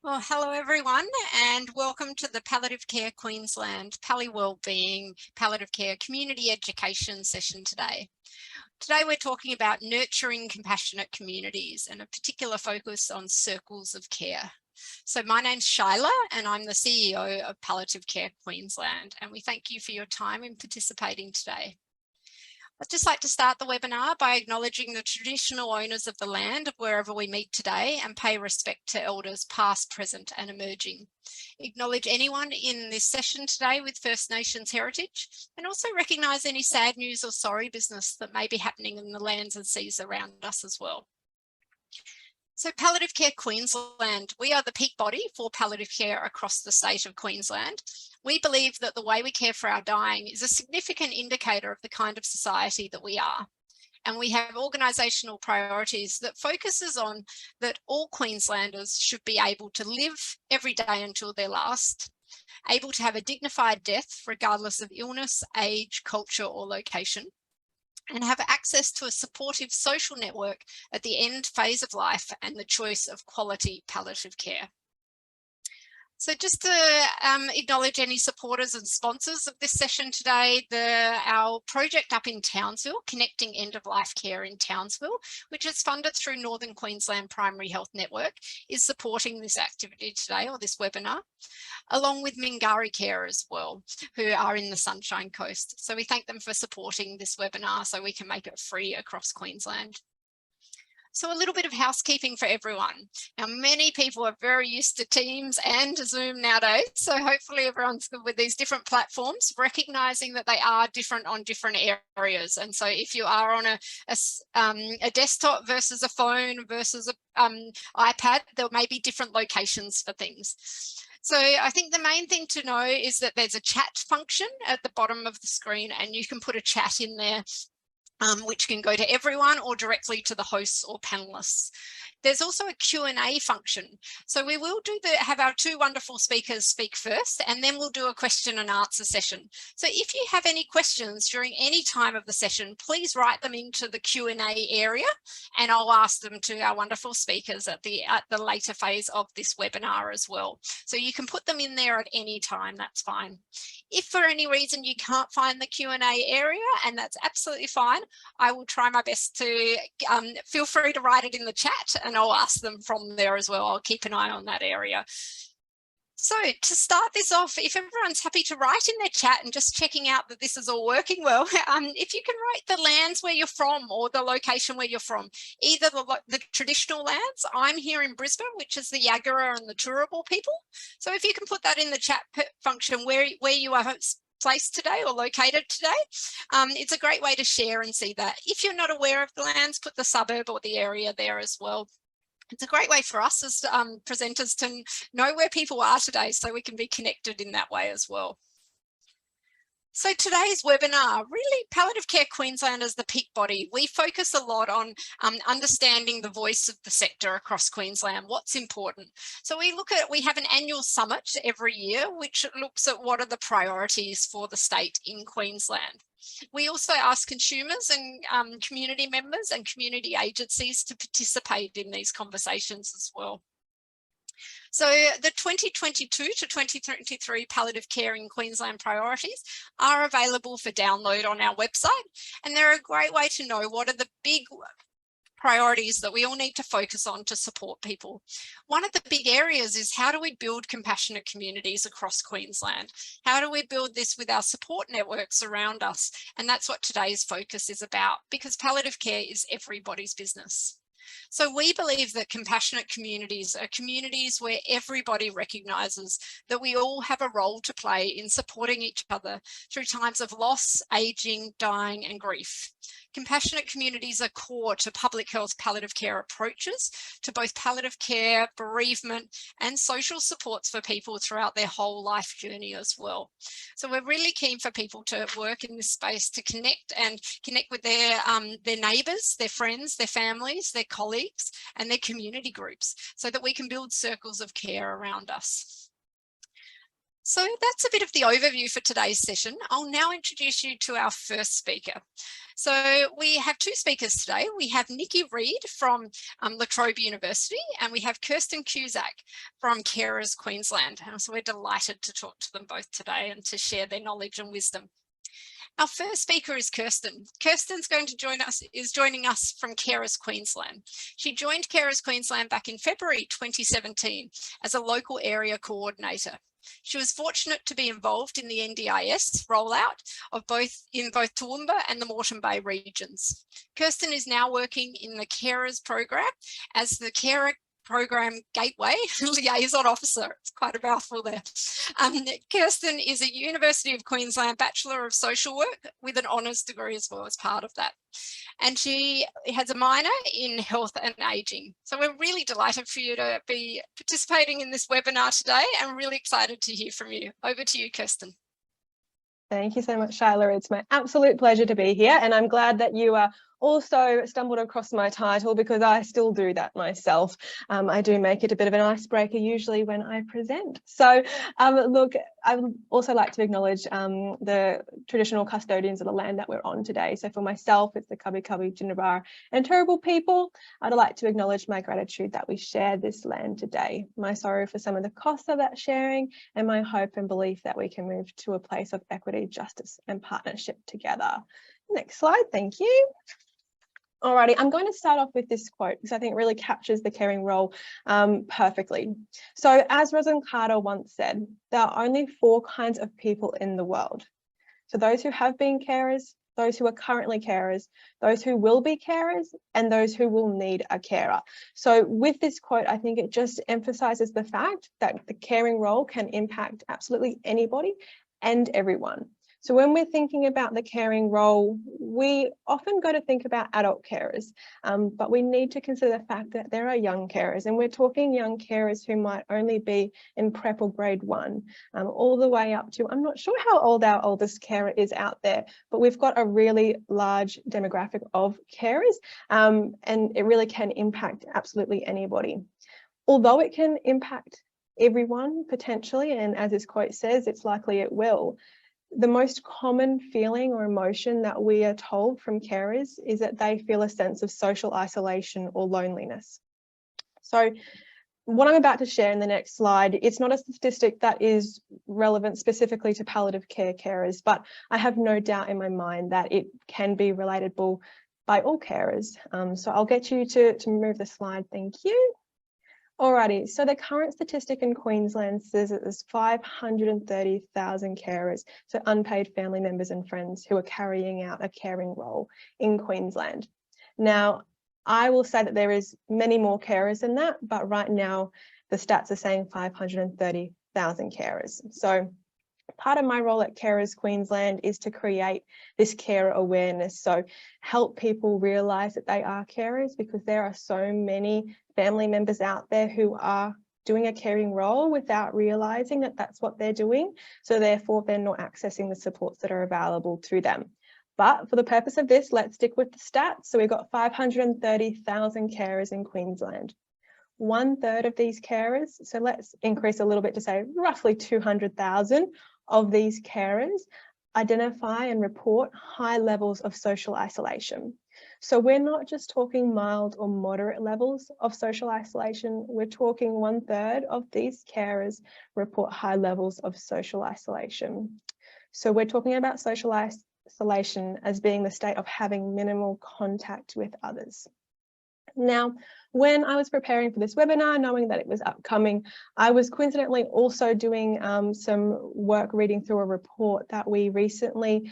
Well, hello everyone, and welcome to the Palliative Care Queensland Pally Wellbeing Palliative Care Community Education session today. Today we're talking about nurturing compassionate communities and a particular focus on circles of care. So my name's Shyla and I'm the CEO of Palliative Care Queensland, and we thank you for your time in participating today. I'd just like to start the webinar by acknowledging the traditional owners of the land wherever we meet today and pay respect to elders past, present and emerging. Acknowledge anyone in this session today with First Nations heritage, and also recognise any sad news or sorry business that may be happening in the lands and seas around us as well. So Palliative Care Queensland, we are the peak body for palliative care across the state of Queensland. We believe that the way we care for our dying is a significant indicator of the kind of society that we are. And we have organisational priorities that focuses on that all Queenslanders should be able to live every day until their last, able to have a dignified death regardless of illness, age, culture or location, and have access to a supportive social network at the end phase of life and the choice of quality palliative care. So just to acknowledge any supporters and sponsors of this session today, our project up in Townsville, Connecting End-of-Life Care in Townsville, which is funded through Northern Queensland Primary Health Network, is supporting this activity today, or this webinar, along with Mingari Care as well, who are in the Sunshine Coast. So we thank them for supporting this webinar so we can make it free across Queensland. So a little bit of housekeeping for everyone. Now, many people are very used to Teams and Zoom nowadays, so hopefully everyone's good with these different platforms, recognizing that they are different on different areas. And so if you are on a desktop versus a phone versus an iPad, there may be different locations for things. So I think the main thing to know is that there's a chat function at the bottom of the screen, and you can put a chat in there which can go to everyone or directly to the hosts or panelists. There's also a Q&A function. So we will have our two wonderful speakers speak first, and then we'll do a question and answer session. So if you have any questions during any time of the session, please write them into the Q&A area, and I'll ask them to our wonderful speakers at the later phase of this webinar as well. So you can put them in there at any time, that's fine. If for any reason you can't find the Q&A area, and that's absolutely fine, I will try my best to feel free to write it in the chat, and I'll ask them from there as well. I'll keep an eye on that area. So to start this off, if everyone's happy to write in their chat and just checking out that this is all working well, if you can write the lands where you're from or the location where you're from, either the traditional lands. I'm here in Brisbane, which is the Yagara and the Turrbal people. So if you can put that in the chat function where you are placed today or located today, it's a great way to share and see that. If you're not aware of the lands, put the suburb or the area there as well. It's a great way for us as presenters to know where people are today, so we can be connected in that way as well. So today's webinar, really Palliative Care Queensland as the peak body, we focus a lot on understanding the voice of the sector across Queensland, what's important. So we have an annual summit every year, which looks at what are the priorities for the state in Queensland. We also ask consumers and community members and community agencies to participate in these conversations as well. So the 2022 to 2023 palliative care in Queensland priorities are available for download on our website, and they're a great way to know what are the big priorities that we all need to focus on to support people. One of the big areas is how do we build compassionate communities across Queensland? How do we build this with our support networks around us? And that's what today's focus is about, because palliative care is everybody's business. So we believe that compassionate communities are communities where everybody recognises that we all have a role to play in supporting each other through times of loss, ageing, dying and grief. Compassionate communities are core to public health palliative care approaches to both palliative care, bereavement and social supports for people throughout their whole life journey as well. So we're really keen for people to work in this space to connect with their neighbours, their friends, their families, their colleagues and their community groups so that we can build circles of care around us. So that's a bit of the overview for today's session. I'll now introduce you to our first speaker. So we have two speakers today. We have Niki Reid from La Trobe University, and we have Kirsten Cusak from Carers Queensland. So we're delighted to talk to them both today and to share their knowledge and wisdom. Our first speaker is Kirsten. Kirsten's joining us from Carers Queensland. She joined Carers Queensland back in February 2017 as a local area coordinator. She was fortunate to be involved in the NDIS rollout in both Toowoomba and the Moreton Bay regions. Kirsten is now working in the Carers program as the Carer Program Gateway Liaison Officer. It's quite a mouthful there. Kirsten is a University of Queensland Bachelor of Social Work with an honours degree as well as part of that. And she has a minor in health and ageing. So we're really delighted for you to be participating in this webinar today and really excited to hear from you. Over to you, Kirsten. Thank you so much, Shyla. It's my absolute pleasure to be here, and I'm glad that you also stumbled across my title, because I still do that myself. I do make it a bit of an icebreaker usually when I present. So look, I would also like to acknowledge the traditional custodians of the land that we're on today. So for myself, it's the Kabi Kabi, Jindabar and Turrbal people. I'd like to acknowledge my gratitude that we share this land today, my sorrow for some of the costs of that sharing, and my hope and belief that we can move to a place of equity, justice and partnership together. Next slide, thank you. Alrighty, I'm going to start off with this quote because I think it really captures the caring role perfectly. So as Rosalind Carter once said, there are only 4 kinds of people in the world. So those who have been carers, those who are currently carers, those who will be carers, and those who will need a carer. So with this quote, I think it just emphasizes the fact that the caring role can impact absolutely anybody and everyone. So when we're thinking about the caring role, we often go to think about adult carers, but we need to consider the fact that there are young carers, and we're talking young carers who might only be in prep or grade 1, all the way up to, I'm not sure how old our oldest carer is out there, but we've got a really large demographic of carers, and it really can impact absolutely anybody. Although it can impact everyone potentially, and as this quote says, it's likely it will. The most common feeling or emotion that we are told from carers is that they feel a sense of social isolation or loneliness. So what I'm about to share in the next slide, it's not a statistic that is relevant specifically to palliative care carers, but I have no doubt in my mind that it can be relatable by all carers. So I'll get you to move the slide, thank you. Alrighty, so the current statistic in Queensland says that there's 530,000 carers, so unpaid family members and friends who are carrying out a caring role in Queensland. Now, I will say that there is many more carers than that, but right now the stats are saying 530,000 carers. So part of my role at Carers Queensland is to create this carer awareness. So help people realise that they are carers, because there are so many family members out there who are doing a caring role without realising that that's what they're doing. So therefore, they're not accessing the supports that are available to them. But for the purpose of this, let's stick with the stats. So we've got 530,000 carers in Queensland. 1/3 of these carers, so let's increase a little bit to say roughly 200,000 of these carers identify and report high levels of social isolation. So we're not just talking mild or moderate levels of social isolation, we're talking 1/3 of these carers report high levels of social isolation. So we're talking about social isolation as being the state of having minimal contact with others. Now, when I was preparing for this webinar, knowing that it was upcoming, I was coincidentally also doing some work reading through a report that we recently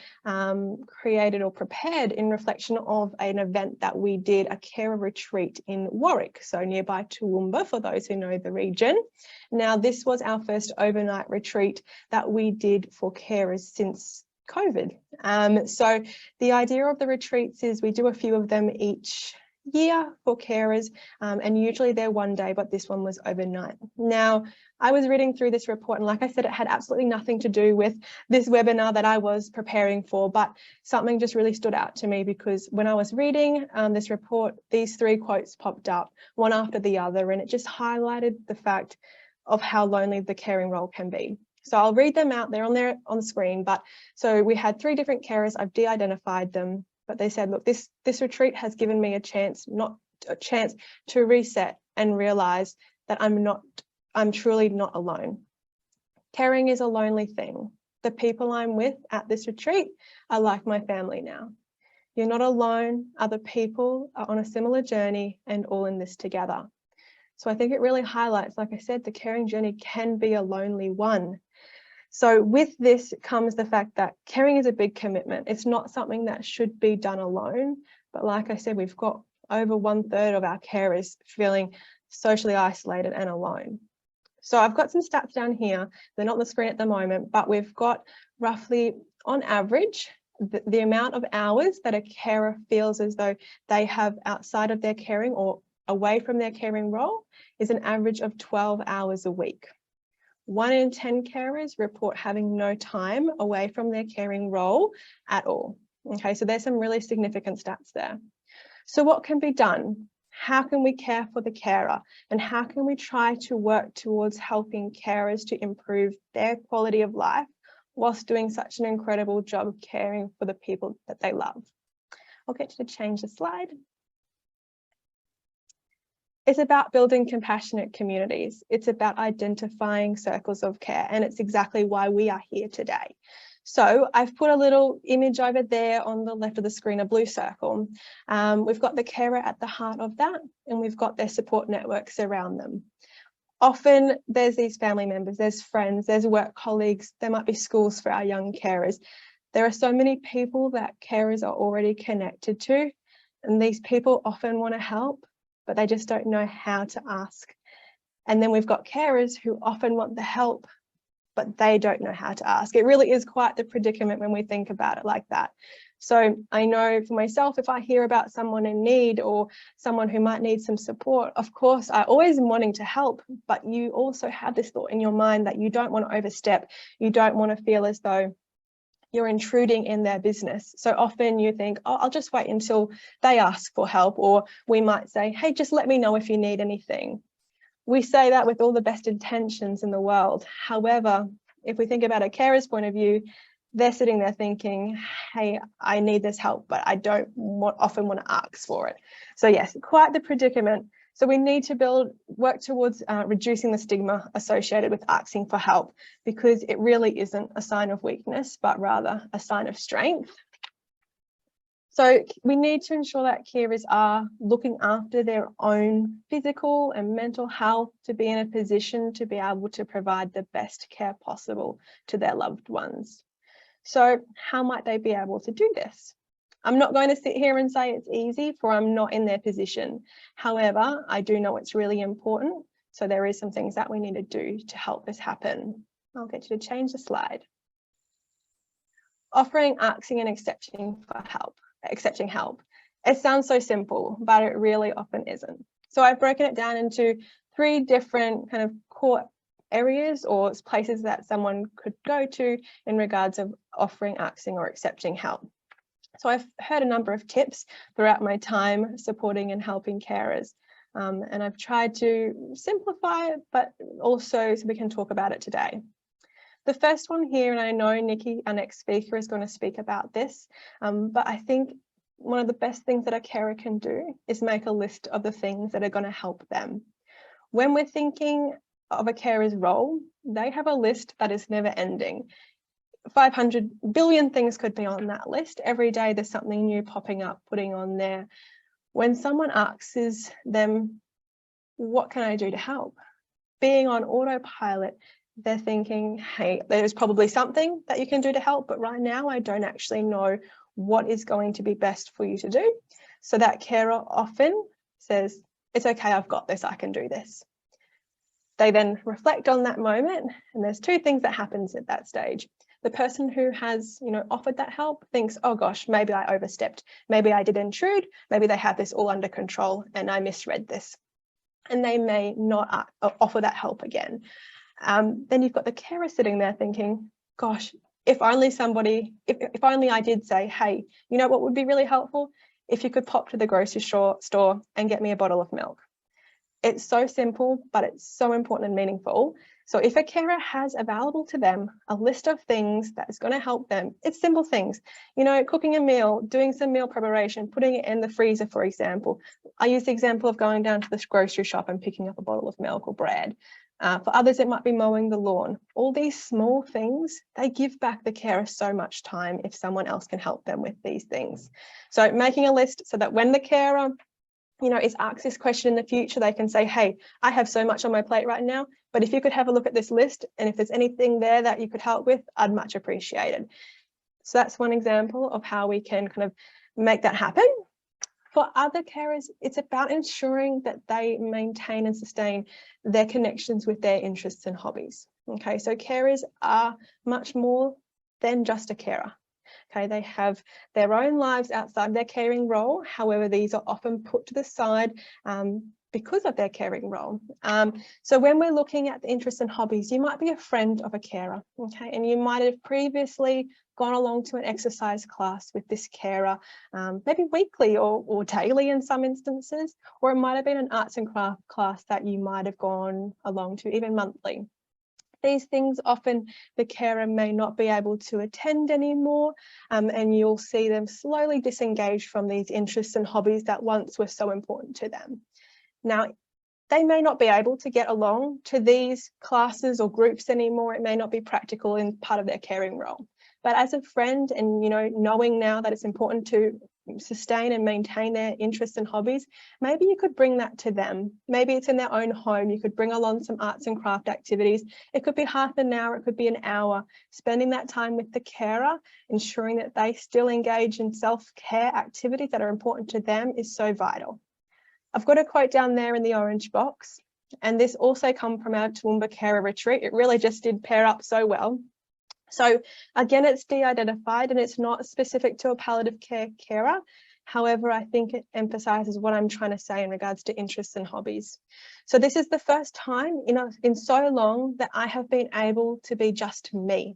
created or prepared in reflection of an event that we did, a carer retreat in Warwick, so nearby Toowoomba, for those who know the region. Now, this was our first overnight retreat that we did for carers since COVID. So the idea of the retreats is we do a few of them each year for carers, and usually they're 1 day, but this one was overnight. Now, I was reading through this report, and like I said, it had absolutely nothing to do with this webinar that I was preparing for, but something just really stood out to me, because when I was reading this report, these 3 quotes popped up, one after the other, and it just highlighted the fact of how lonely the caring role can be. So I'll read them out. They're on the screen. But so we had 3 different carers. I've de-identified them, but they said, look, this retreat has given me a chance to reset and realize that I'm truly not alone. Caring is a lonely thing. The people I'm with at this retreat are like my family now. You're not alone. Other people are on a similar journey and all in this together. So I think it really highlights, like I said, the caring journey can be a lonely one. So with this comes the fact that caring is a big commitment. It's not something that should be done alone. But like I said, we've got over 1/3 of our carers feeling socially isolated and alone. So I've got some stats down here. They're not on the screen at the moment, but we've got roughly, on average, the amount of hours that a carer feels as though they have outside of their caring or away from their caring role is an average of 12 hours a week. 1 in 10 carers report having no time away from their caring role at all. Okay, so there's some really significant stats there. So what can be done? How can we care for the carer? And how can we try to work towards helping carers to improve their quality of life whilst doing such an incredible job of caring for the people that they love? I'll get you to change the slide. It's about building compassionate communities. It's about identifying circles of care, and it's exactly why we are here today. So I've put a little image over there on the left of the screen, a blue circle. We've got the carer at the heart of that, and we've got their support networks around them. Often there's these family members, there's friends, there's work colleagues, there might be schools for our young carers. There are so many people that carers are already connected to, and these people often want to help, but they just don't know how to ask. And then we've got carers who often want the help, but they don't know how to ask. It really is quite the predicament when we think about it like that. So I know for myself, if I hear about someone in need or someone who might need some support, of course, I always am wanting to help, but you also have this thought in your mind that you don't want to overstep. You don't want to feel as though you're intruding in their business. So often you think, oh, I'll just wait until they ask for help. Or we might say, hey, just let me know if you need anything. We say that with all the best intentions in the world. However, if we think about a carer's point of view, they're sitting there thinking, hey, I need this help, but I don't often want to ask for it. So yes, quite the predicament. So we need to work towards reducing the stigma associated with asking for help, because it really isn't a sign of weakness, but rather a sign of strength. So we need to ensure that carers are looking after their own physical and mental health to be in a position to be able to provide the best care possible to their loved ones. So how might they be able to do this? I'm not going to sit here and say it's easy, for I'm not in their position. However, I do know it's really important. So there is some things that we need to do to help this happen. I'll get you to change the slide. Offering, asking and accepting help. It sounds so simple, but it really often isn't. So I've broken it down into 3 different kind of core areas or places that someone could go to in regards of offering, asking or accepting help. So I've heard a number of tips throughout my time supporting and helping carers, and I've tried to simplify it, but also so we can talk about it today. The first one here, and I know Niki, our next speaker, is going to speak about this, but I think one of the best things that a carer can do is make a list of the things that are going to help them. When we're thinking of a carer's role, they have a list that is never ending. 500 billion things could be on that list. Every day there's something new popping up, putting on there. When someone asks them, what can I do to help? Being on autopilot, they're thinking, hey, there's probably something that you can do to help, but right now I don't actually know what is going to be best for you to do. So that carer often says, it's okay, I've got this, I can do this. They then reflect on that moment, and there's 2 things that happens at that stage. The person who has, offered that help thinks, oh gosh, maybe I overstepped, maybe I did intrude, maybe they have this all under control and I misread this. And they may not offer that help again. Then you've got the carer sitting there thinking, gosh, if only I did say, hey, you know what would be really helpful? If you could pop to the grocery store and get me a bottle of milk. It's so simple, but it's so important and meaningful. So if a carer has available to them a list of things that's going to help them, it's simple things, you know, cooking a meal, doing some meal preparation, putting it in the freezer, for example. I use the example of going down to the grocery shop and picking up a bottle of milk or bread. For others, it might be mowing the lawn. All these small things, they give back the carer so much time if someone else can help them with these things. So making a list so that when the carer, you know, is asked this question in the future, they can say, hey, I have so much on my plate right now, but if you could have a look at this list and if there's anything there that you could help with, I'd much appreciate it. So that's one example of how we can kind of make that happen. For other carers, it's about ensuring that they maintain and sustain their connections with their interests and hobbies. Okay, so carers are much more than just a carer. Okay, they have their own lives outside their caring role. However, these are often put to the side because of their caring role. So when we're looking at the interests and hobbies, you might be a friend of a carer, okay, and you might have previously gone along to an exercise class with this carer, maybe weekly or daily in some instances, or it might have been an arts and craft class that you might have gone along to even monthly. These things often the carer may not be able to attend anymore, and you'll see them slowly disengage from these interests and hobbies that once were so important to them. Now, they may not be able to get along to these classes or groups anymore. It may not be practical in part of their caring role. But as a friend and, you know, knowing now that it's important to sustain and maintain their interests and hobbies, maybe you could bring that to them. Maybe it's in their own home. You could bring along some arts and craft activities. It could be half an hour, it could be an hour. Spending that time with the carer, ensuring that they still engage in self-care activities that are important to them is so vital. I've got a quote down there in the orange box, and this also come from our Toowoomba Carer Retreat. It really just did pair up so well. So again, it's de-identified and it's not specific to a palliative care carer. However, I think it emphasizes what I'm trying to say in regards to interests and hobbies. So this is the first time in so long that I have been able to be just me,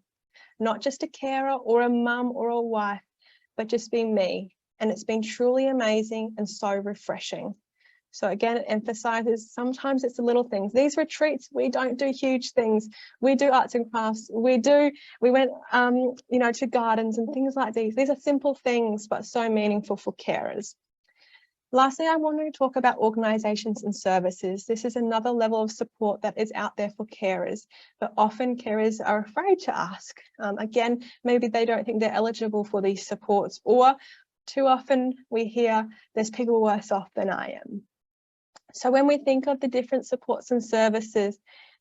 not just a carer or a mum or a wife, but just being me. And it's been truly amazing and so refreshing. So again, it emphasizes sometimes it's the little things. These retreats, we don't do huge things. We do arts and crafts. We went, to gardens and things like these. These are simple things, but so meaningful for carers. Lastly, I want to talk about organisations and services. This is another level of support that is out there for carers, but often carers are afraid to ask. Again, maybe they don't think they're eligible for these supports, or too often we hear there's people worse off than I am. So when we think of the different supports and services,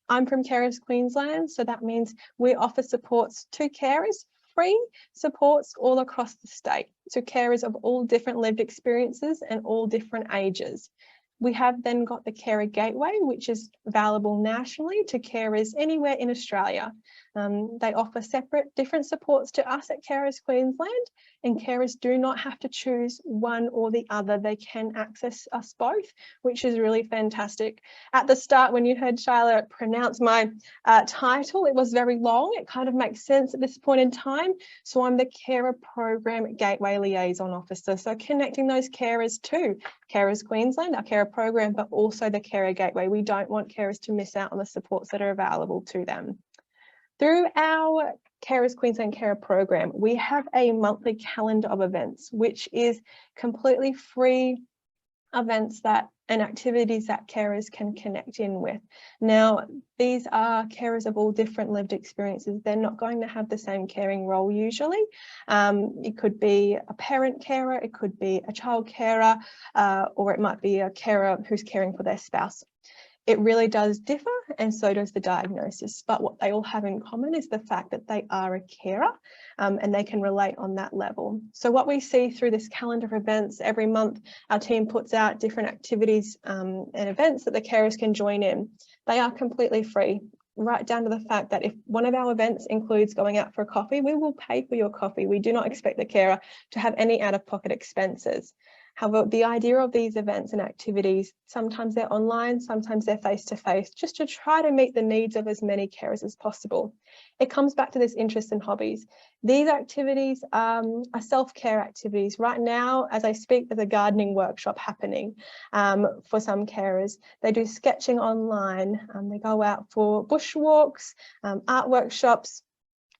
I'm from Carers Queensland, so that means we offer supports to carers, free supports all across the state, to carers of all different lived experiences and all different ages. We have then got the Carer Gateway, which is available nationally to carers anywhere in Australia. They offer different supports to us at Carers Queensland, and carers do not have to choose one or the other. They can access us both, which is really fantastic. At the start, when you heard Shyla pronounce my title, it was very long. It kind of makes sense at this point in time. So I'm the Carer Program Gateway Liaison Officer. So connecting those carers to Carers Queensland, our carer program, but also the Carer Gateway. We don't want carers to miss out on the supports that are available to them. Through our Carers Queensland Carer Program, we have a monthly calendar of events, which is completely free events and activities that carers can connect in with. Now, these are carers of all different lived experiences. They're not going to have the same caring role usually. It could be a parent carer, it could be a child carer, or it might be a carer who's caring for their spouse. It really does differ, and so does the diagnosis. But what they all have in common is the fact that they are a carer, and they can relate on that level. So what we see through this calendar of events, every month our team puts out different activities and events that the carers can join in. They are completely free, right down to the fact that if one of our events includes going out for a coffee, we will pay for your coffee. We do not expect the carer to have any out-of-pocket expenses. However, the idea of these events and activities, sometimes they're online, sometimes they're face-to-face, just to try to meet the needs of as many carers as possible. It comes back to this interest in hobbies. These activities are self-care activities. Right now, as I speak, there's a gardening workshop happening for some carers. They do sketching online. They go out for bushwalks, art workshops,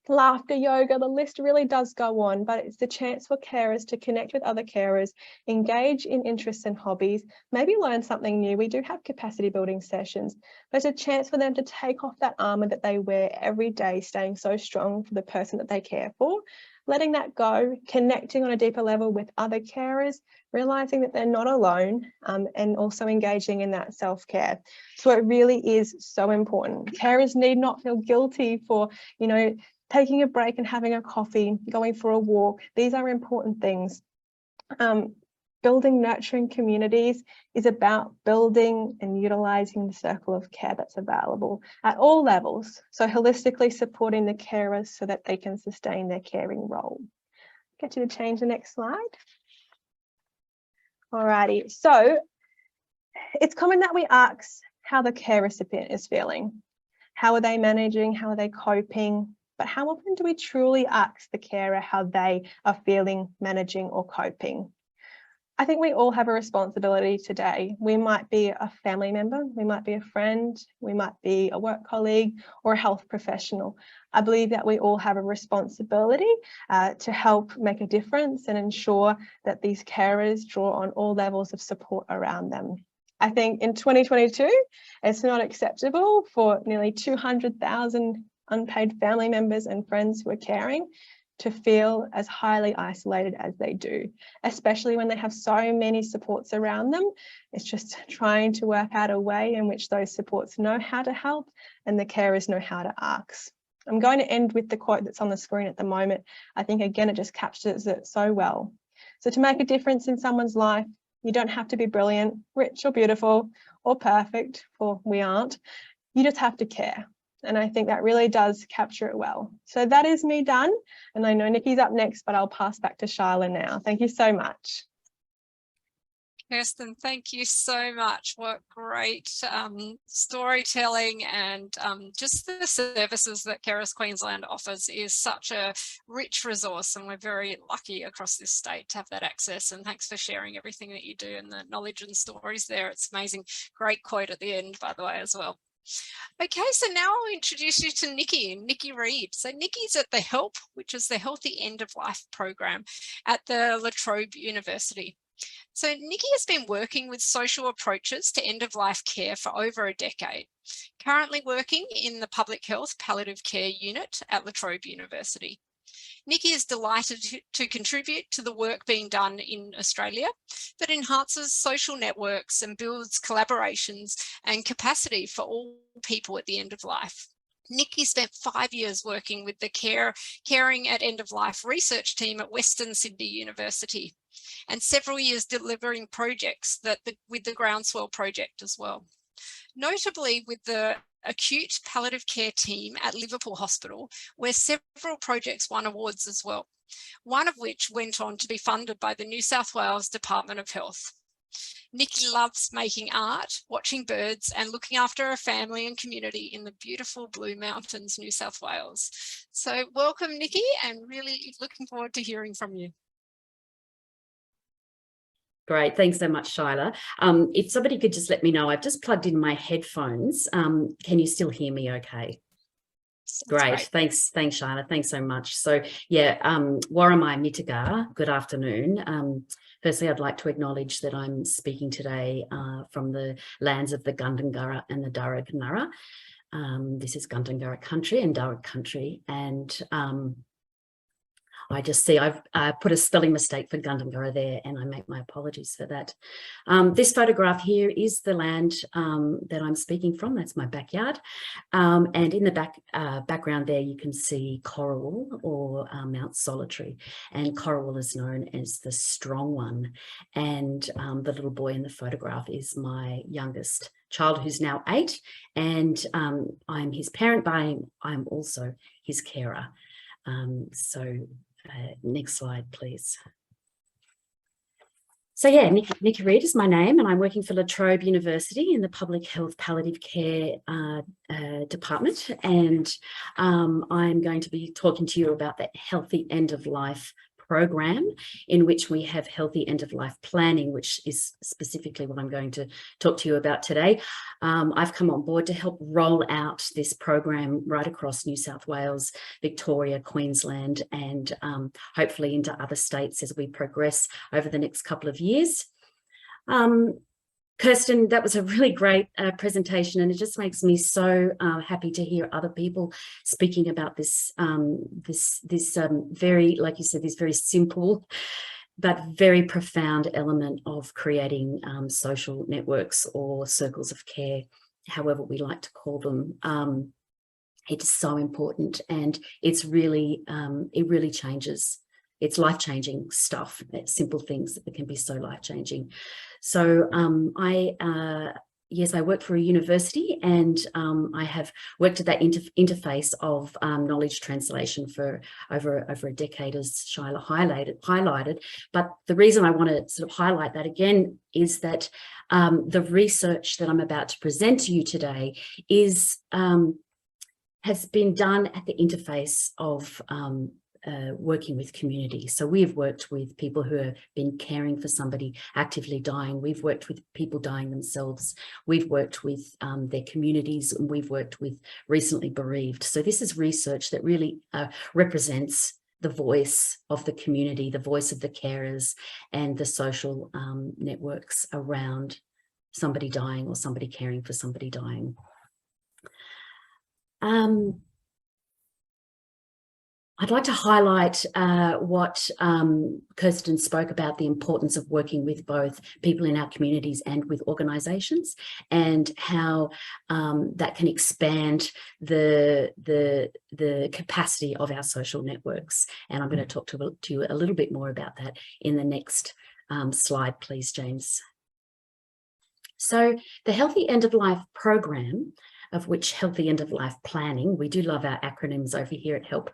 laughter yoga. The list really does go on, but it's the chance for carers to connect with other carers, engage in interests and hobbies, maybe learn something new. We do have capacity building sessions, but it's a chance for them to take off that armour that they wear every day, staying so strong for the person that they care for, letting that go, connecting on a deeper level with other carers, realising that they're not alone, and also engaging in that self-care. So it really is so important. Carers need not feel guilty for, taking a break and having a coffee, going for a walk. These are important things. Building nurturing communities is about building and utilising the circle of care that's available at all levels. So holistically supporting the carers so that they can sustain their caring role. Get you to change the next slide. Alrighty, so it's common that we ask how the care recipient is feeling. How are they managing? How are they coping? But how often do we truly ask the carer how they are feeling, managing or coping? I think we all have a responsibility today. We might be a family member, we might be a friend, we might be a work colleague or a health professional. I believe that we all have a responsibility to help make a difference and ensure that these carers draw on all levels of support around them. I think in 2022, it's not acceptable for nearly 200,000 unpaid family members and friends who are caring to feel as highly isolated as they do, especially when they have so many supports around them. It's just trying to work out a way in which those supports know how to help and the carers know how to ask. I'm going to end with the quote that's on the screen at the moment. I think, again, it just captures it so well. So to make a difference in someone's life, you don't have to be brilliant, rich or beautiful or perfect, for we aren't. You just have to care. And I think that really does capture it well. So that is me done. And I know Niki's up next, but I'll pass back to Shyla now. Thank you so much. Kirsten, thank you so much. What great storytelling, and just the services that Carers Queensland offers is such a rich resource, and we're very lucky across this state to have that access. And thanks for sharing everything that you do and the knowledge and stories there. It's amazing. Great quote at the end, by the way, as well. Okay, so now I'll introduce you to Niki Reid. So Niki's at the HELP, which is the Healthy End of Life program at the La Trobe University. So Niki has been working with social approaches to end-of-life care for over a decade, currently working in the Public Health Palliative Care Unit at La Trobe University. Niki is delighted to contribute to the work being done in Australia that enhances social networks and builds collaborations and capacity for all people at the end of life. Niki spent 5 years working with the Caring at End of Life research team at Western Sydney University, and several years delivering projects with the Groundswell project as well. Notably with the acute palliative care team at Liverpool Hospital, where several projects won awards as well, one of which went on to be funded by the New South Wales Department of Health. Niki loves making art, watching birds, and looking after her family and community in the beautiful Blue Mountains, New South Wales. So welcome, Niki, and really looking forward to hearing from you. Great, thanks so much, Shyla. If somebody could just let me know, I've just plugged in my headphones. Can you still hear me okay? Great. Thanks, Shyla. Thanks so much. So yeah, Waramai Mitaga, good afternoon. Firstly, I'd like to acknowledge that I'm speaking today from the lands of the Gundungurra and the Darug Nara. This is Gundungurra country and Darug country, and I just see I've put a spelling mistake for Gundungurra there, and I make my apologies for that. This photograph here is the land that I'm speaking from. That's my backyard. And in the background there, you can see Corrawall, or Mount Solitary. And Corrawall is known as the strong one. And the little boy in the photograph is my youngest child, who's now 8. And I'm his parent, but I'm also his carer. Next slide, please. So yeah, Niki Reid is my name, and I'm working for La Trobe University in the Public Health Palliative Care department. And I'm going to be talking to you about that Healthy End of Life program, in which we have healthy end of life planning, which is specifically what I'm going to talk to you about today. I've come on board to help roll out this program right across New South Wales, Victoria, Queensland, and hopefully into other states as we progress over the next couple of years. Kirsten, that was a really great presentation, and it just makes me so happy to hear other people speaking about this, very, like you said, this very simple but very profound element of creating social networks or circles of care, however we like to call them. It's so important, and it's really, it really changes. It's life-changing stuff, simple things that can be so life-changing. So yes, I work for a university, and I have worked at that interface of knowledge translation for over a decade, as Shyla highlighted. But the reason I want to sort of highlight that again is that the research that I'm about to present to you today is has been done at the interface of working with community. So we've worked with people who have been caring for somebody actively dying. We've worked with people dying themselves. We've worked with their communities, and we've worked with recently bereaved. So this is research that really represents the voice of the community, the voice of the carers, and the social networks around somebody dying or somebody caring for somebody dying. I'd like to highlight what Kirsten spoke about, the importance of working with both people in our communities and with organisations, and how that can expand the capacity of our social networks. And I'm going to talk to you a little bit more about that in the next slide, please, James. So the Healthy End of Life program, of which Healthy End of Life Planning, we do love our acronyms over here at HELP,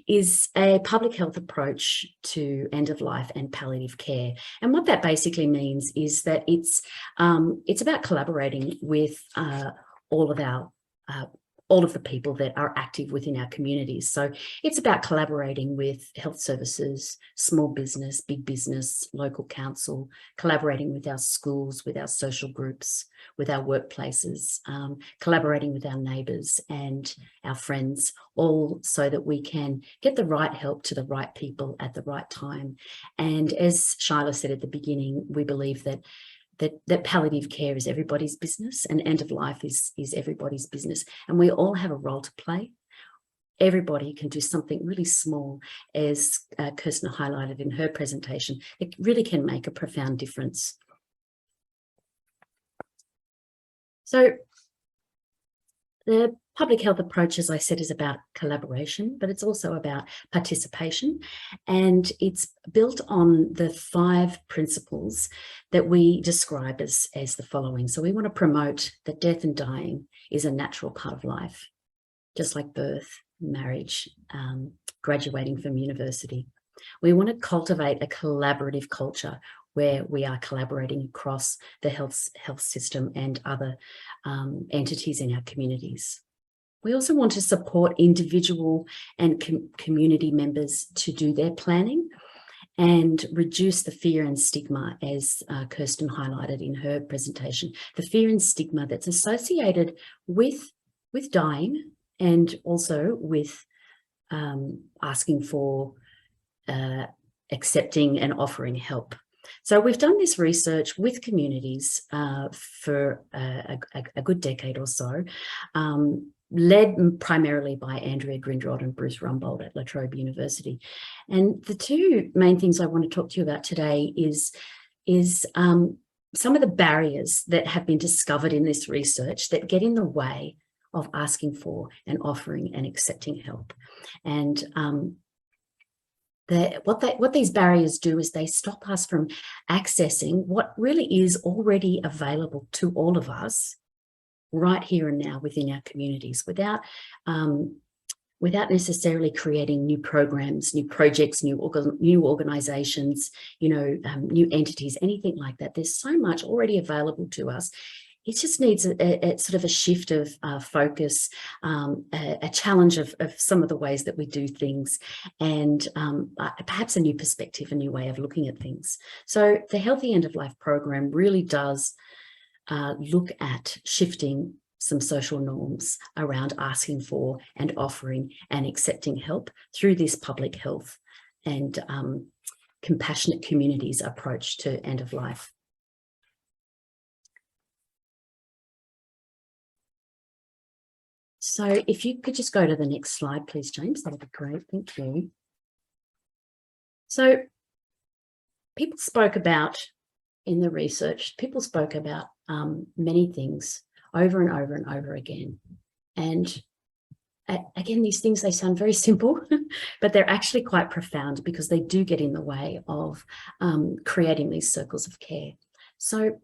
is a public health approach to end of life and palliative care. And what that basically means is that it's about collaborating with all of the people that are active within our communities. So it's about collaborating with health services, small business, big business, local council, collaborating with our schools, with our social groups, with our workplaces, collaborating with our neighbours and our friends, all so that we can get the right help to the right people at the right time. And as Shyla said at the beginning, we believe that palliative care is everybody's business, and end of life is everybody's business. And we all have a role to play. Everybody can do something really small, as Kirsten highlighted in her presentation. It really can make a profound difference. So the public health approach, as I said, is about collaboration, but it's also about participation. And it's built on the 5 principles that we describe as the following. So we want to promote that death and dying is a natural part of life, just like birth, marriage, graduating from university. We want to cultivate a collaborative culture where we are collaborating across the health system and other entities in our communities. We also want to support individual and community members to do their planning and reduce the fear and stigma, as Kirsten highlighted in her presentation, the fear and stigma that's associated with dying, and also with asking for, accepting and offering help. So we've done this research with communities for a good decade or so, led primarily by Andrea Grindrod and Bruce Rumbold at La Trobe University. And the 2 main things I want to talk to you about today is some of the barriers that have been discovered in this research that get in the way of asking for and offering and accepting help. And what these barriers do is they stop us from accessing what really is already available to all of us right here and now within our communities, without without necessarily creating new programs, new projects, new organizations, new entities, anything like that. There's so much already available to us. It just needs a sort of a shift of focus, a challenge of some of the ways that we do things, and perhaps a new perspective, a new way of looking at things. So the Healthy End of Life program really does look at shifting some social norms around asking for and offering and accepting help through this public health and compassionate communities approach to end of life. So if you could just go to the next slide, please, James, that would be great. Thank you. So people spoke about, in the research, people spoke about many things over and over and over again. And again, these things, they sound very simple, but they're actually quite profound because they do get in the way of creating these circles of care. So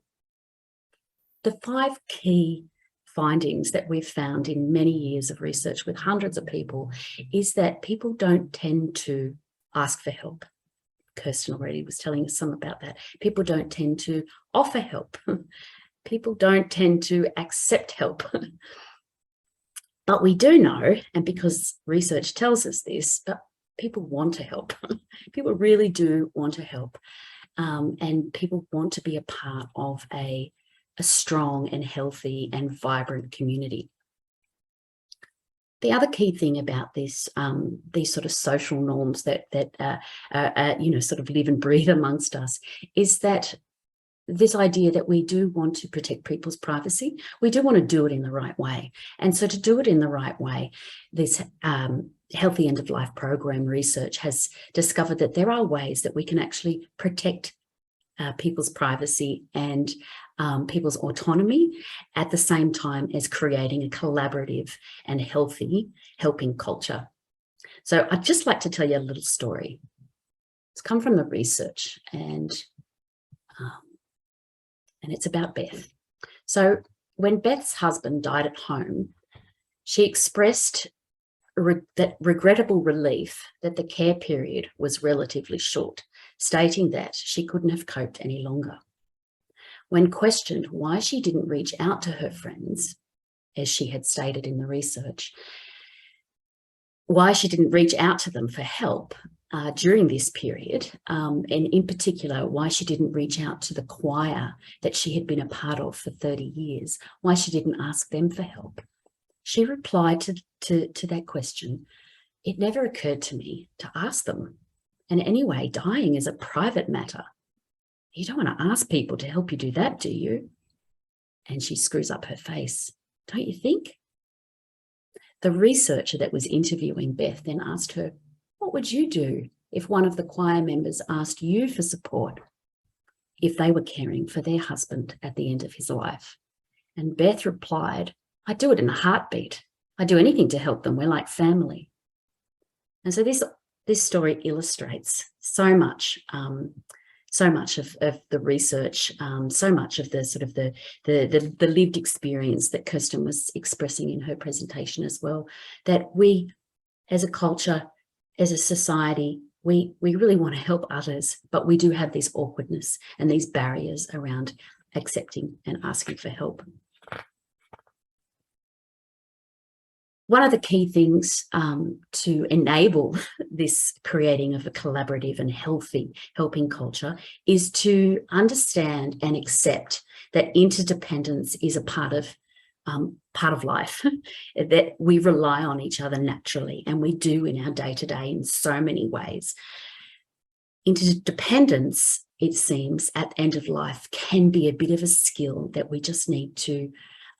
the 5 key findings that we've found in many years of research with hundreds of people is that people don't tend to ask for help. Kirsten already was telling us some about that. People don't tend to offer help. People don't tend to accept help. But we do know, and because research tells us this, that people want to help. People really do want to help. And people want to be a part of a strong and healthy and vibrant community. The other key thing about this, these sort of social norms that sort of live and breathe amongst us, is that this idea that we do want to protect people's privacy, we do want to do it in the right way. And so to do it in the right way, this Healthy End of Life program research has discovered that there are ways that we can actually protect people's privacy and people's autonomy at the same time as creating a collaborative and healthy helping culture. So I'd just like to tell you a little story. It's come from the research, and it's about Beth. So when Beth's husband died at home, she expressed that regrettable relief that the care period was relatively short, stating that she couldn't have coped any longer. When questioned why she didn't reach out to her friends, as she had stated in the research, why she didn't reach out to them for help during this period, and in particular, why she didn't reach out to the choir that she had been a part of for 30 years, why she didn't ask them for help. She replied to that question, "It never occurred to me to ask them. And anyway, dying is a private matter. You don't want to ask people to help you do that, do you?" And she screws up her face. "Don't you think?" The researcher that was interviewing Beth then asked her, "What would you do if one of the choir members asked you for support if they were caring for their husband at the end of his life?" And Beth replied, "I'd do it in a heartbeat. I'd do anything to help them. We're like family." And so this story illustrates so much of the research, so much of the sort of the lived experience that Kirsten was expressing in her presentation as well, that we as a culture, as a society, we really want to help others, but we do have this awkwardness and these barriers around accepting and asking for help. One of the key things to enable this creating of a collaborative and healthy helping culture is to understand and accept that interdependence is a part of life, that we rely on each other naturally, and we do in our day-to-day in so many ways. Interdependence, it seems, at the end of life can be a bit of a skill that we just need to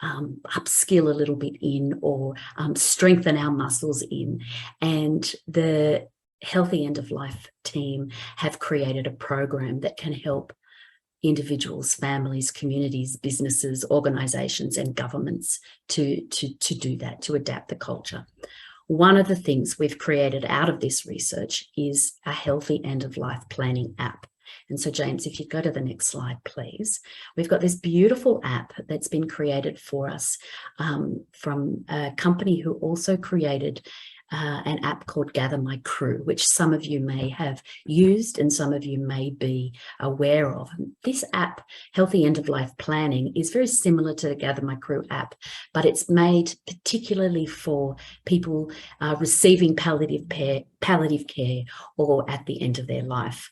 upskill a little bit in, or strengthen our muscles in. And the Healthy End of Life team have created a program that can help individuals, families, communities, businesses, organisations and governments to do that, to adapt the culture. One of the things we've created out of this research is a Healthy End of Life planning app. And so, James, if you go to the next slide, please. We've got this beautiful app that's been created for us from a company who also created an app called Gather My Crew, which some of you may have used and some of you may be aware of. This app, Healthy End of Life Planning, is very similar to the Gather My Crew app, but it's made particularly for people receiving palliative care or at the end of their life.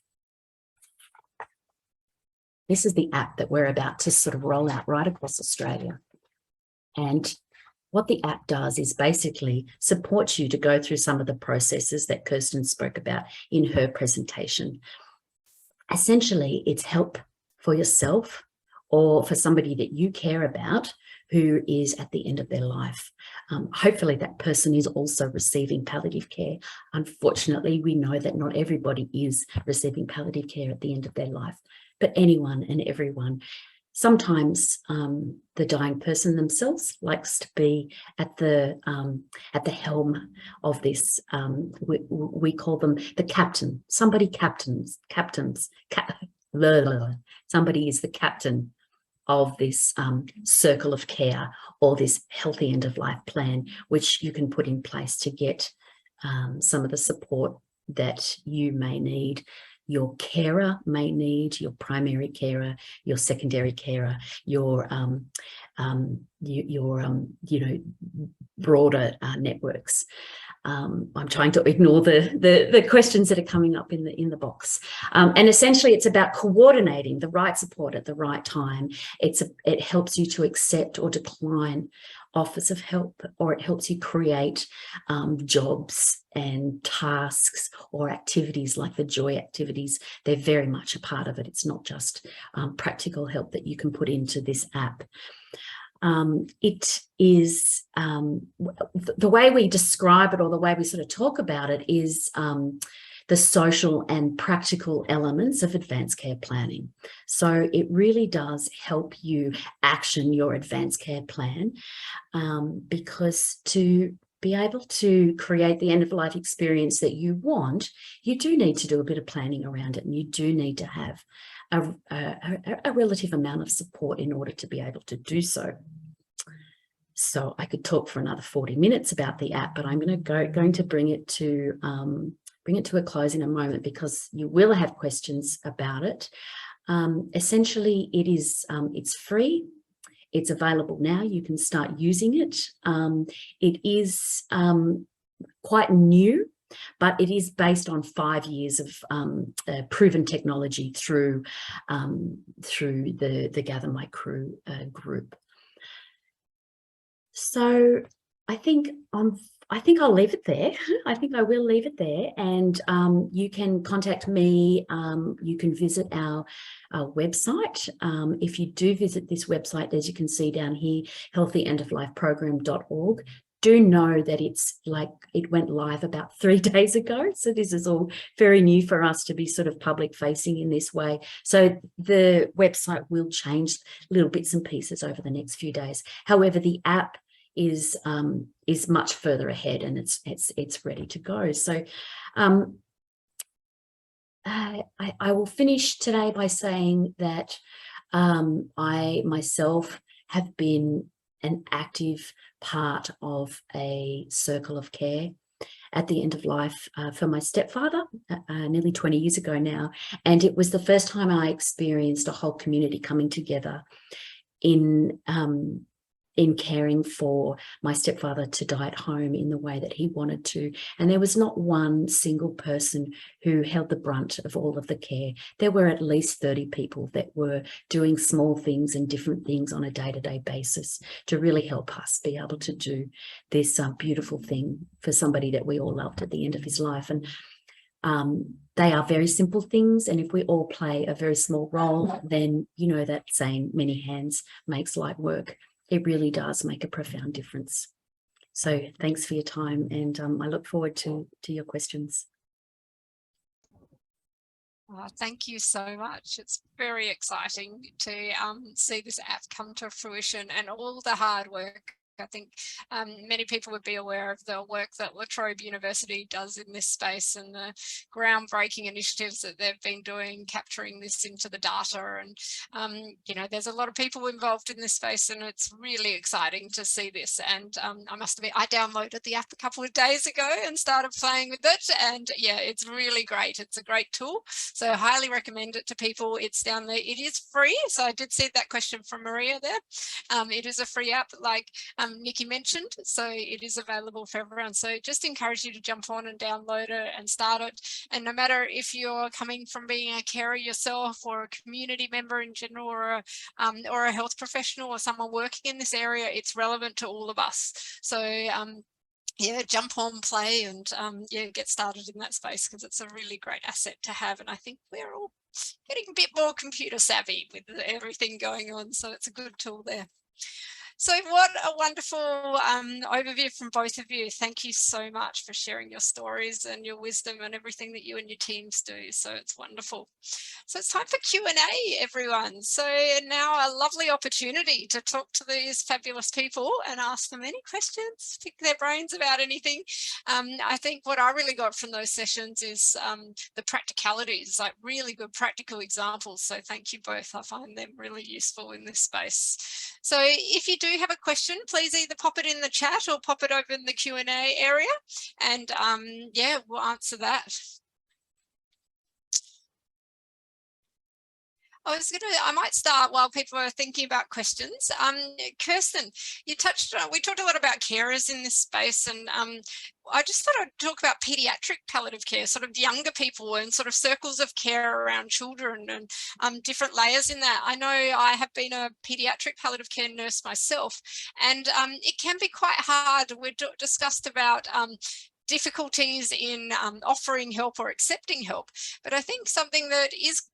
This is the app that we're about to sort of roll out right across Australia. And what the app does is basically supports you to go through some of the processes that Kirsten spoke about in her presentation. Essentially, it's help for yourself or for somebody that you care about who is at the end of their life. Hopefully that person is also receiving palliative care. Unfortunately, we know that not everybody is receiving palliative care at the end of their life, but anyone and everyone. Sometimes the dying person themselves likes to be at the helm of this. We call them the captain. Somebody is the captain of this circle of care or this healthy end of life plan, which you can put in place to get some of the support that you may need. Your carer may need, your primary carer, your secondary carer, your broader networks. I'm trying to ignore the questions that are coming up in the box. And essentially, it's about coordinating the right support at the right time. It helps you to accept or decline offers of help, or it helps you create jobs and tasks or activities like the joy activities. They're very much a part of it. It's not just practical help that you can put into this app. It is the way we describe it, or the way we sort of talk about it, is the social and practical elements of advanced care planning. So it really does help you action your advanced care plan, because to be able to create the end of life experience that you want, you do need to do a bit of planning around it, and you do need to have a relative amount of support in order to be able to do so. So I could talk for another 40 minutes about the app, but I'm going to bring it to a close in a moment, because you will have questions about it. Essentially, it's free. It's available now. You can start using it. It is quite new, but it is based on 5 years of proven technology through the Gather My Crew group. So I think I'll leave it there. I think I will leave it there, and you can contact me. You can visit our website. If you do visit this website, as you can see down here, healthyendoflifeprogram.org, do know that it went live about 3 days ago. So this is all very new for us to be sort of public facing in this way. So the website will change little bits and pieces over the next few days. However, the app is much further ahead, and it's ready to go. So I will finish today by saying that I myself have been an active part of a circle of care at the end of life for my stepfather nearly 20 years ago now. And it was the first time I experienced a whole community coming together in caring for my stepfather to die at home in the way that he wanted to. And there was not one single person who held the brunt of all of the care. There were at least 30 people that were doing small things and different things on a day-to-day basis to really help us be able to do this beautiful thing for somebody that we all loved at the end of his life. And they are very simple things, and if we all play a very small role, then you know that saying, many hands makes light work. It really does make a profound difference. So thanks for your time, and I look forward to your questions. Thank you so much. It's very exciting to see this app come to fruition, and all the hard work I think many people would be aware of the work that La Trobe University does in this space and the groundbreaking initiatives that they've been doing, capturing this into the data. And, you know, there's a lot of people involved in this space, and it's really exciting to see this. And I must admit, I downloaded the app a couple of days ago and started playing with it. And yeah, it's really great. It's a great tool. So I highly recommend it to people. It's down there. It is free. So I did see that question from Maria there. It is a free app, like Niki mentioned, so it is available for everyone. So just encourage you to jump on and download it and start it. And no matter if you're coming from being a carer yourself or a community member in general, or a health professional or someone working in this area, it's relevant to all of us. So yeah, jump on, play, and yeah, get started in that space, because it's a really great asset to have. And I think we're all getting a bit more computer savvy with everything going on, so it's a good tool there. So what a wonderful overview from both of you. Thank you so much for sharing your stories and your wisdom and everything that you and your teams do. So it's wonderful. So it's time for Q&A, everyone. So now a lovely opportunity to talk to these fabulous people and ask them any questions, pick their brains about anything. I think what I really got from those sessions is the practicalities, like really good practical examples. So thank you both. I find them really useful in this space. So if you do have a question, please either pop it in the chat or pop it over in the Q&A area, and yeah, we'll answer that. I might start while people are thinking about questions. Kirsten, we talked a lot about carers in this space, and I just thought I'd talk about pediatric palliative care, sort of younger people and sort of circles of care around children and different layers in that. I know I have been a pediatric palliative care nurse myself, and it can be quite hard. We discussed about difficulties in offering help or accepting help, but I think something that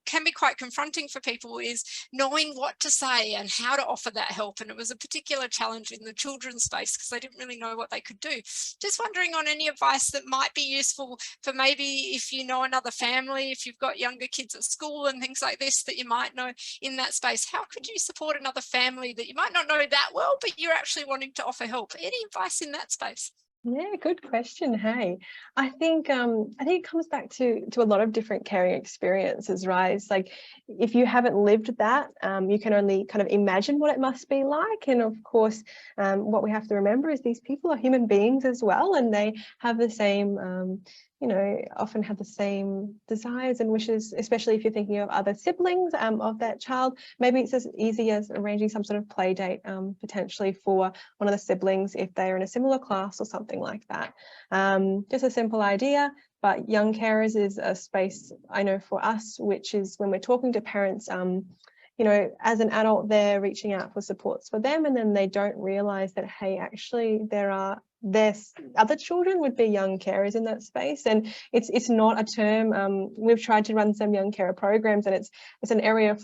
can be quite confronting for people is knowing what to say and how to offer that help. And it was a particular challenge in the children's space because they didn't really know what they could do. Just wondering on any advice that might be useful for maybe if you know another family, if you've got younger kids at school and things like this that you might know in that space. How could you support another family that you might not know that well, but you're actually wanting to offer help? Any advice in that space? Yeah, good question. Hey, I think it comes back to a lot of different caring experiences, right? It's like if you haven't lived that, you can only kind of imagine what it must be like. And of course, what we have to remember is these people are human beings as well, and they have the same often have the same desires and wishes, especially if you're thinking of other siblings of that child. Maybe it's as easy as arranging some sort of play date potentially for one of the siblings if they're in a similar class or something like that. Just a simple idea, but young carers is a space I know for us, which is when we're talking to parents, as an adult, they're reaching out for supports for them, and then they don't realize that, hey, actually there's other children would be young carers in that space. And it's not a term. We've tried to run some young carer programs, and it's an area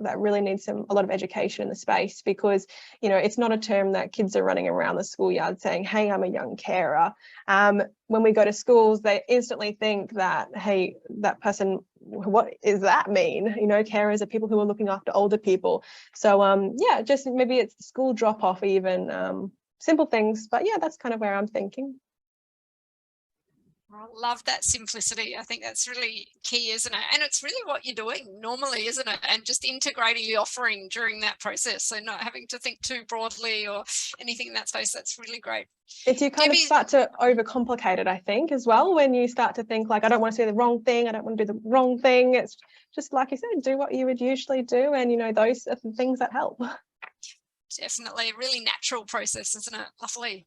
that really needs a lot of education in the space, because it's not a term that kids are running around the schoolyard saying, hey, I'm a young carer. When we go to schools, they instantly think that, hey, that person, what does that mean? Carers are people who are looking after older people. So yeah, just maybe it's school drop off even. Simple things, but yeah, that's kind of where I'm thinking. I love that simplicity. I think that's really key, isn't it? And it's really what you're doing normally, isn't it? And just integrating the offering during that process. So not having to think too broadly or anything in that space. That's really great. It's you kind of start to overcomplicate it, I think, as well, when you start to think like, I don't want to say the wrong thing. I don't want to do the wrong thing. It's just like you said, do what you would usually do. And, those are the things that help. Definitely a really natural process, isn't it? Lovely.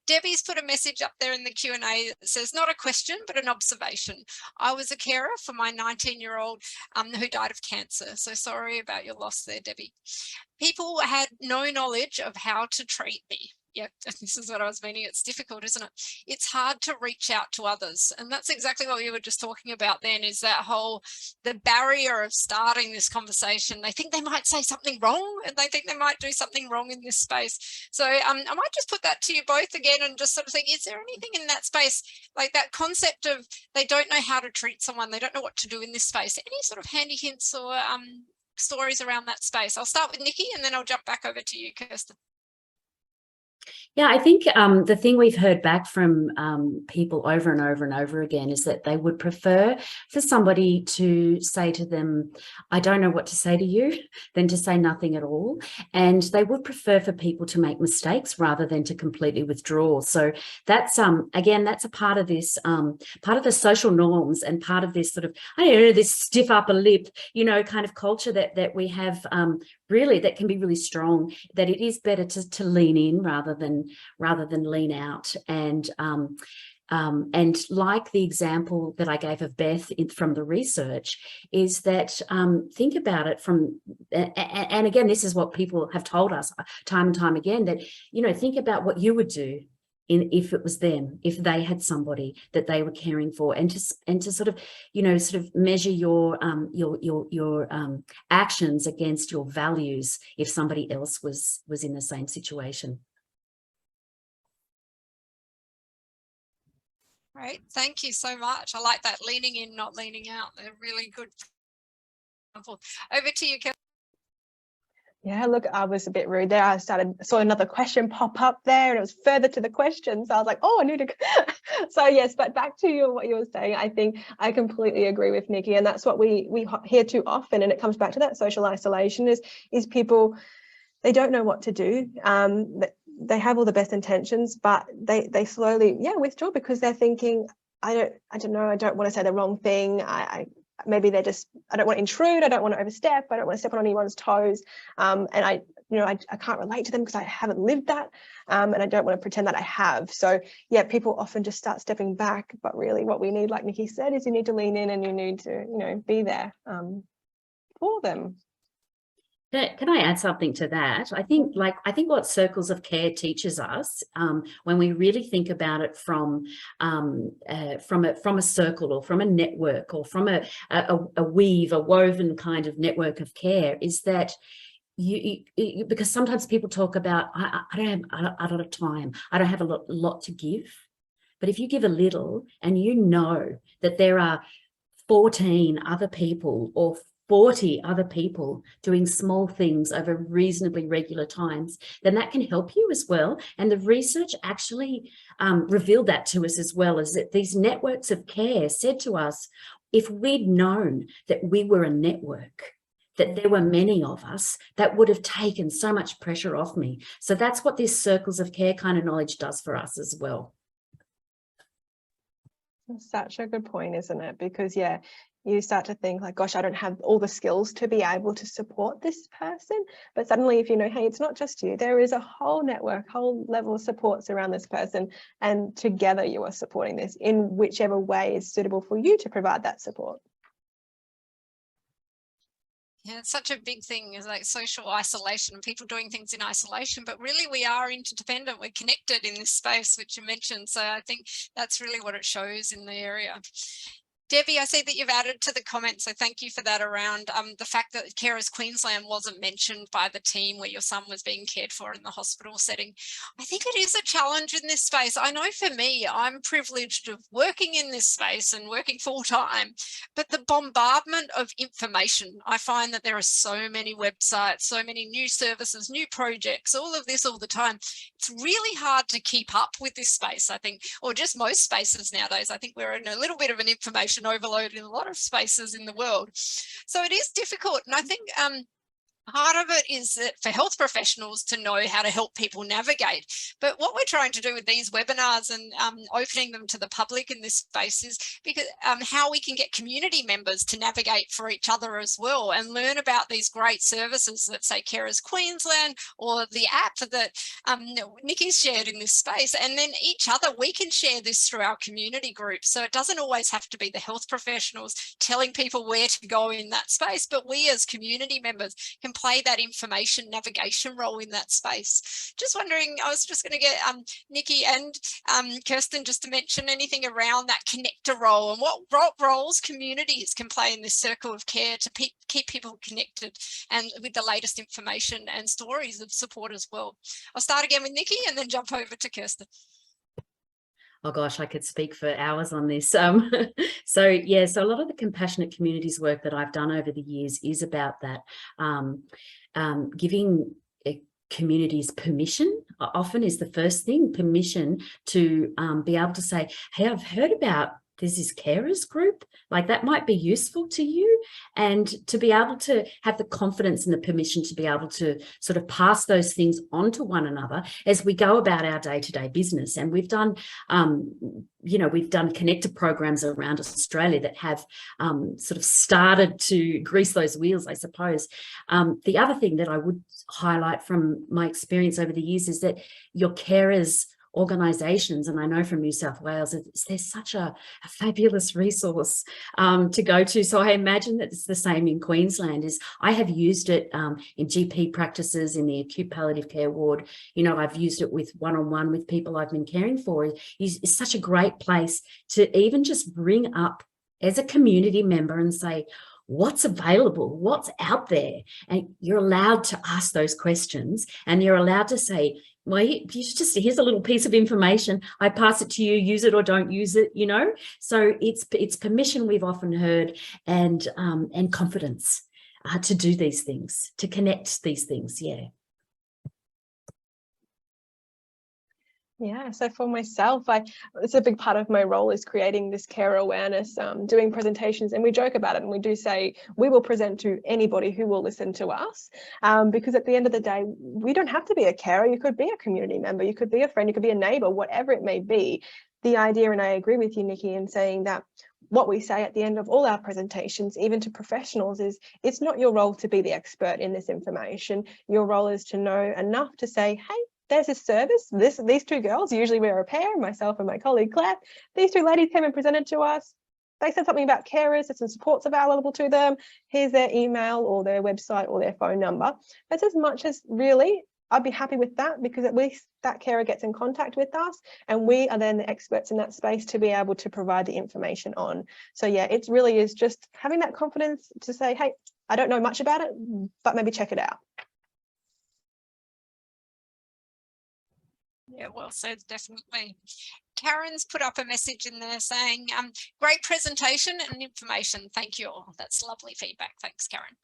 Debbie's put a message up there in the Q&A that says, not a question, but an observation. I was a carer for my 19-year-old who died of cancer. So sorry about your loss there, Debbie. People had no knowledge of how to treat me. Yeah, this is what I was meaning. It's difficult, isn't it? It's hard to reach out to others. And that's exactly what we were just talking about then, is that the barrier of starting this conversation. They think they might say something wrong, and they think they might do something wrong in this space. So I might just put that to you both again and just sort of think, is there anything in that space, like that concept of they don't know how to treat someone, they don't know what to do in this space? Any sort of handy hints or stories around that space? I'll start with Niki and then I'll jump back over to you, Kirsten. Yeah, I think the thing we've heard back from people over and over and over again is that they would prefer for somebody to say to them, I don't know what to say to you, than to say nothing at all. And they would prefer for people to make mistakes rather than to completely withdraw. So that's, again, that's a part of this, part of the social norms and part of this sort of, I don't know, this stiff upper lip, you know, kind of culture that we have really, that can be really strong, that it is better to lean in rather than lean out. And like the example that I gave of Beth from the research is that think about it from, and again, this is what people have told us time and time again, that, you know, think about what you would do if it was them, if they had somebody that they were caring for, and to sort of, you know, sort of measure your actions against your values if somebody else was in the same situation. Great, thank you so much. I like that, leaning in, not leaning out. They're really good. Over to you, Kirsten. Yeah, look, I was a bit rude there. I saw another question pop up there, and it was further to the question. So I was like, oh, I need to. So yes, but back to what you were saying, I think I completely agree with Nikki, and that's what we hear too often. And it comes back to that social isolation is people, they don't know what to do. They have all the best intentions, but they slowly, withdraw because they're thinking, I don't know, I don't want to say the wrong thing. Maybe they're just, I don't want to intrude, I don't want to overstep, I don't want to step on anyone's toes, and I can't relate to them because I haven't lived that, and I don't want to pretend that I have. So yeah, people often just start stepping back, but really what we need, like Nikki said, is you need to lean in and you need to, you know, be there for them. Can I add something to that? I think what circles of care teaches us, when we really think about it from a circle or from a network or from a woven kind of network of care, is that you because sometimes people talk about, I don't have a lot of time, I don't have a lot to give. But if you give a little and you know that there are 14 other people or 40 other people doing small things over reasonably regular times, then that can help you as well. And the research actually revealed that to us as well, as that these networks of care said to us, if we'd known that we were a network, that there were many of us, that would have taken so much pressure off me. So that's what this circles of care kind of knowledge does for us as well. Such a good point, isn't it? Because yeah, you start to think like, gosh, I don't have all the skills to be able to support this person. But suddenly if you know, hey, it's not just you, there is a whole network, whole level of supports around this person, and together you are supporting this in whichever way is suitable for you to provide that support. Yeah, it's such a big thing, is like social isolation, people doing things in isolation, but really we are interdependent, we're connected in this space, which you mentioned. So I think that's really what it shows in the area. Debbie, I see that you've added to the comments, so thank you for that, around the fact that Carers Queensland wasn't mentioned by the team where your son was being cared for in the hospital setting. I think it is a challenge in this space. I know for me, I'm privileged of working in this space and working full time, but the bombardment of information, I find that there are so many websites, so many new services, new projects, all of this all the time. It's really hard to keep up with this space, I think, or just most spaces nowadays. I think we're in a little bit of an information overload in a lot of spaces in the world. So it is difficult. And I think part of it is that for health professionals to know how to help people navigate. But what we're trying to do with these webinars and opening them to the public in this space is because how we can get community members to navigate for each other as well and learn about these great services that, say, Carers Queensland or the app that Niki's shared in this space. And then each other, we can share this through our community groups. So it doesn't always have to be the health professionals telling people where to go in that space, but we as community members can play that information navigation role in that space. Just wondering, I was just going to get Niki and Kirsten just to mention anything around that connector role and what roles communities can play in this circle of care to keep people connected and with the latest information and stories of support as well. I'll start again with Niki and then jump over to Kirsten. Oh gosh, I could speak for hours on this. So yeah, so a lot of the compassionate communities work that I've done over the years is about that, giving community's permission often is the first thing, permission to be able to say, hey, I've heard about there's this carers group, like that might be useful to you, and to be able to have the confidence and the permission to be able to sort of pass those things on to one another as we go about our day-to-day business. And we've done, we've done connected programs around Australia that have sort of started to grease those wheels, I suppose. The other thing that I would highlight from my experience over the years is that your carers organisations, and I know from New South Wales, there's such a fabulous resource to go to. So I imagine that it's the same in Queensland. I have used it in GP practices, in the acute palliative care ward. I've used it with one-on-one with people I've been caring for. It's such a great place to even just bring up as a community member and say, what's available, what's out there? And you're allowed to ask those questions, and you're allowed to say, well, here's a little piece of information. I pass it to you, use it or don't use it, So it's permission, we've often heard, and confidence to do these things, to connect these things. Yeah. Yeah, so for myself, it's a big part of my role is creating this care awareness, doing presentations, and we joke about it, and we do say we will present to anybody who will listen to us, because at the end of the day, we don't have to be a carer. You could be a community member, you could be a friend, you could be a neighbour, whatever it may be. The idea, and I agree with you, Niki, in saying that what we say at the end of all our presentations, even to professionals, is it's not your role to be the expert in this information. Your role is to know enough to say, hey, there's a service. These two girls, usually we're a pair, myself and my colleague Claire. These two ladies came and presented to us. They said something about carers, there's some supports available to them. Here's their email or their website or their phone number. That's as much as really I'd be happy with that, because at least that carer gets in contact with us, and we are then the experts in that space to be able to provide the information on. So yeah, it really is just having that confidence to say, hey, I don't know much about it, but maybe check it out. Yeah, well said, definitely. Karen's put up a message in there saying, great presentation and information. Thank you all. That's lovely feedback. Thanks, Karen.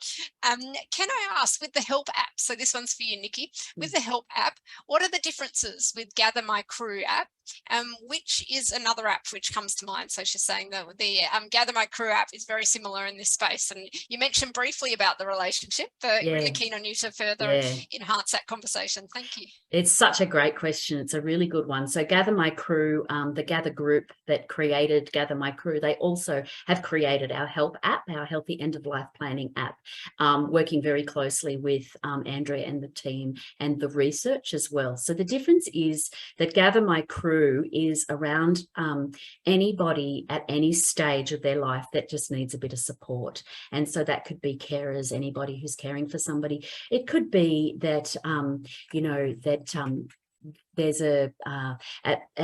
Can I ask, with the Help app, so this one's for you, Niki, with the Help app, what are the differences with Gather My Crew app? Which is another app which comes to mind? So she's saying that the Gather My Crew app is very similar in this space. And you mentioned briefly about the relationship, but really keen on you to further enhance that conversation. Thank you. It's such a great question. It's a really good one. So Gather My Crew, the Gather group that created Gather My Crew, they also have created our Help app, our Healthy End of Life Planning app, working very closely with Andrea and the team and the research as well. So the difference is that Gather My Crew is around anybody at any stage of their life that just needs a bit of support. And so that could be carers, anybody who's caring for somebody. It could be that, there's a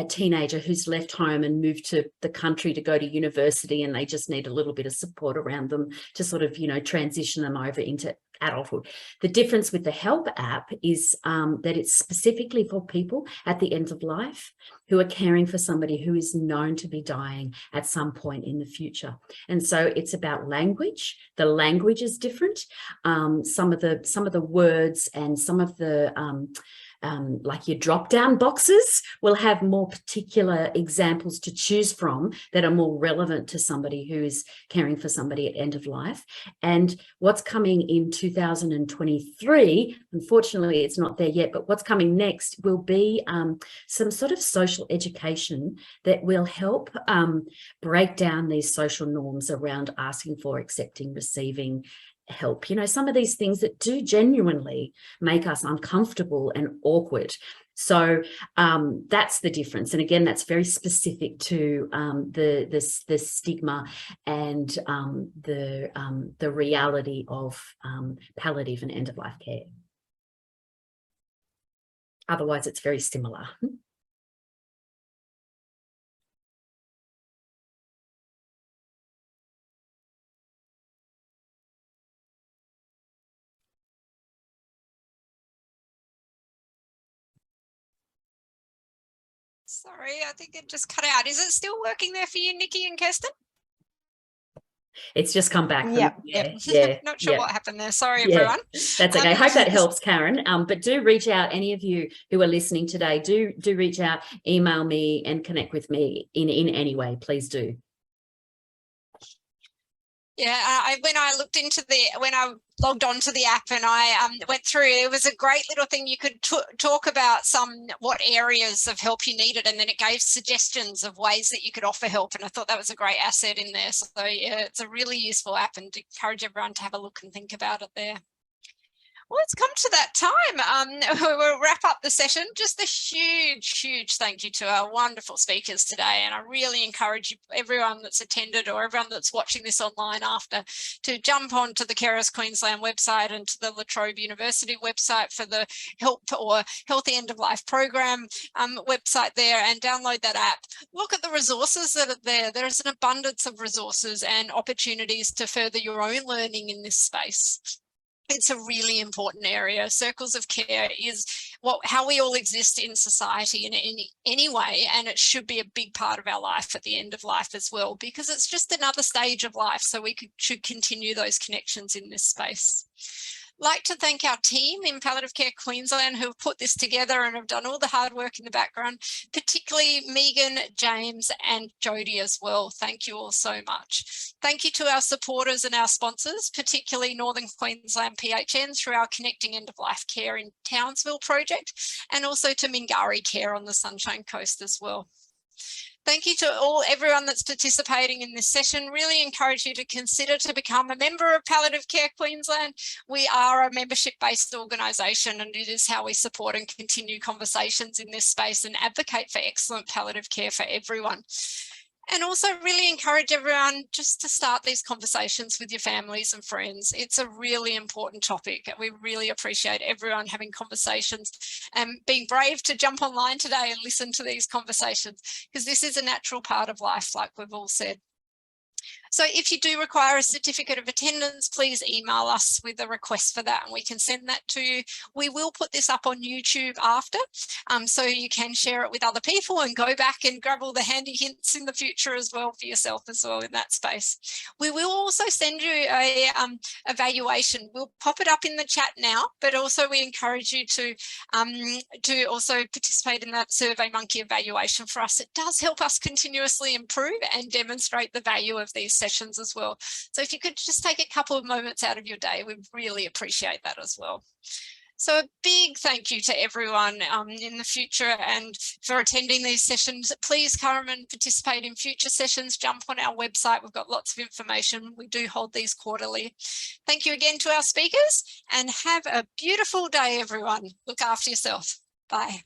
teenager who's left home and moved to the country to go to university, and they just need a little bit of support around them to sort of, transition them over into adulthood. The difference with the Help app is that it's specifically for people at the end of life who are caring for somebody who is known to be dying at some point in the future. And so it's about language. The language is different. Some of the words and some of the like your drop-down boxes will have more particular examples to choose from that are more relevant to somebody who is caring for somebody at end of life. And what's coming in 2023, unfortunately it's not there yet, but what's coming next will be some sort of social education that will help break down these social norms around asking for, accepting, receiving help. Some of these things that do genuinely make us uncomfortable and awkward. So that's the difference. And again, that's very specific to the stigma and the reality of palliative and end-of-life care. Otherwise, it's very similar. Sorry, I think it just cut out. Is it still working there for you, Niki and Kirsten? It's just come back. Yeah. Yeah. Not sure what happened there. Sorry, Yeah. everyone. That's okay. I hope that helps, Karen. But do reach out. Any of you who are listening today, do reach out, email me and connect with me in any way. Please do. Yeah, when I logged onto the app and I went through, it was a great little thing. You could talk about what areas of help you needed, and then it gave suggestions of ways that you could offer help. And I thought that was a great asset in there. So yeah, it's a really useful app, and encourage everyone to have a look and think about it there. Well, it's come to that time. We'll wrap up the session. Just a huge thank you to our wonderful speakers today. And I really encourage everyone that's attended or everyone that's watching this online after to jump onto the Carers Queensland website and to the La Trobe University website for the Help or Healthy End of Life program website there, and download that app. Look at the resources that are there. There's an abundance of resources and opportunities to further your own learning in this space. It's a really important area. Circles of care is how we all exist in society in any way, and it should be a big part of our life at the end of life as well, because it's just another stage of life. So we should continue those connections in this space. Like to thank our team in Palliative Care Queensland who have put this together and have done all the hard work in the background, particularly Megan, James and Jodie as well. Thank you all so much. Thank you to our supporters and our sponsors, particularly Northern Queensland PHN through our Connecting End of Life Care in Townsville project, and also to Mingari Care on the Sunshine Coast as well. Thank you to everyone that's participating in this session. Really encourage you to consider to become a member of Palliative Care Queensland. We are a membership-based organisation, and it is how we support and continue conversations in this space and advocate for excellent palliative care for everyone. And also really encourage everyone just to start these conversations with your families and friends. It's a really important topic. We really appreciate everyone having conversations and being brave to jump online today and listen to these conversations, because this is a natural part of life, like we've all said. So if you do require a certificate of attendance, please email us with a request for that and we can send that to you. We will put this up on YouTube after, so you can share it with other people and go back and grab all the handy hints in the future as well for yourself as well in that space. We will also send you a evaluation. We'll pop it up in the chat now, but also we encourage you to also participate in that SurveyMonkey evaluation for us. It does help us continuously improve and demonstrate the value of these sessions as well. So if you could just take a couple of moments out of your day, we'd really appreciate that as well. So a big thank you to everyone in the future and for attending these sessions. Please come and participate in future sessions. Jump on our website. We've got lots of information. We do hold these quarterly. Thank you again to our speakers and have a beautiful day, everyone. Look after yourself. Bye.